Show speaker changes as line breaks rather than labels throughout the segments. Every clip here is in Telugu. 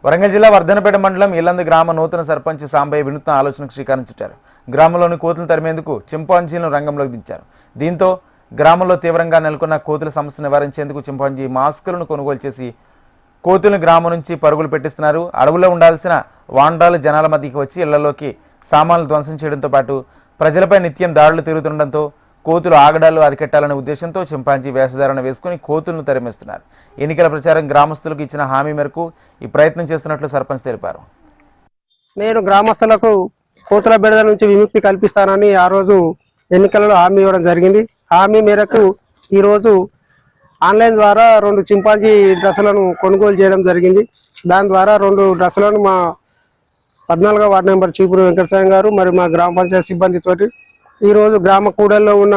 వరంగల్ జిల్లా వర్ధనపేట మండలం ఇల్లందు గ్రామ నూతన సర్పంచ్ సాంబయ్య వినూత్న ఆలోచనకు శ్రీకారం చుట్టారు. గ్రామంలోని కోతులు తరిమేందుకు చింపాంజీలను రంగంలోకి దించారు. దీంతో గ్రామంలో తీవ్రంగా నెలకొన్న కోతుల సమస్య నివారించేందుకు చింపాంజీ మాస్కులను కొనుగోలు చేసి కోతులను గ్రామం నుంచి పరుగులు పెట్టిస్తున్నారు. అడవుల్లో ఉండాల్సిన వాండ్రాలు జనాల మధ్యకి వచ్చి ఇళ్లలోకి సామాన్లు ధ్వంసం చేయడంతో పాటు ప్రజలపై నిత్యం దాడులు తిరుగుతుండటంతో కోతులు ఆగడాలు అరికట్టాలనే ఉద్దేశంతో చింపాంజీ వేషధారణ వేసుకుని కోతులను తరిమేస్తున్నారు. ఎన్నికల ప్రచారం గ్రామస్తులకు ఇచ్చిన హామీ మేరకు ఈ ప్రయత్నం చేస్తున్నట్లు సర్పంచ్ తెలిపారు.
నేను గ్రామస్తులకు కోతుల బెడద నుంచి విముక్తి కల్పిస్తానని ఆ రోజు ఎన్నికలలో హామీ ఇవ్వడం జరిగింది. హామీ మేరకు ఈరోజు ఆన్లైన్ ద్వారా 2 చింపాంజీ డ్రెస్సులను కొనుగోలు చేయడం జరిగింది. దాని ద్వారా 2 డ్రెస్సులను మా 14వ వార్డు నెంబర్ చీపురు వెంకటస్వామి గారు మరియు మా గ్రామ పంచాయతీ సిబ్బందితోటి ఈరోజు గ్రామ కూడల్లో ఉన్న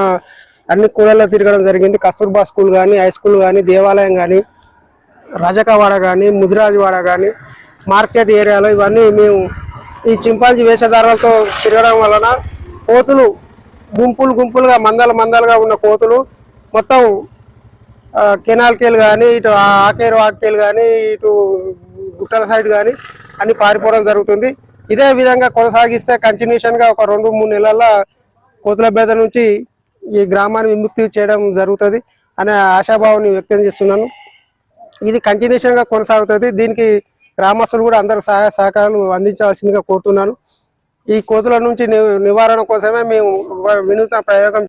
అన్ని కూడల్లో తిరగడం జరిగింది. కస్తూర్బా స్కూల్ కానీ, హై స్కూల్ కానీ, దేవాలయం కానీ, రజకవాడ కానీ, ముదిరాజవాడ కానీ, మార్కెట్ ఏరియాలో ఇవన్నీ మేము ఈ చింపాంజీ వేషధారాలతో తిరగడం వలన కోతులు గుంపులుగా మందలుగా ఉన్న కోతులు మొత్తం కెనాల్కేలు కానీ, ఇటు ఆకేరు వాక్కేలు కానీ, ఇటు గుట్టల సైడ్ కానీ అన్ని పారిపోవడం జరుగుతుంది. ఇదే విధంగా కొనసాగిస్తే కంటిన్యూషన్గా ఒక 2-3 నెలల్లో కోతుల బెడద నుంచి ఈ గ్రామాన్ని విముక్తి చేయడం జరుగుతుంది అనే ఆశాభావాన్ని వ్యక్తం చేస్తున్నాను. ఇది కంటిన్యూషన్గా కొనసాగుతుంది. దీనికి గ్రామస్తులు కూడా అందరూ సహాయ సహకారాలు అందించాల్సిందిగా కోరుతున్నాను. ఈ కోతుల నుంచి నివారణ కోసమే మేము వినూత్న ప్రయోగం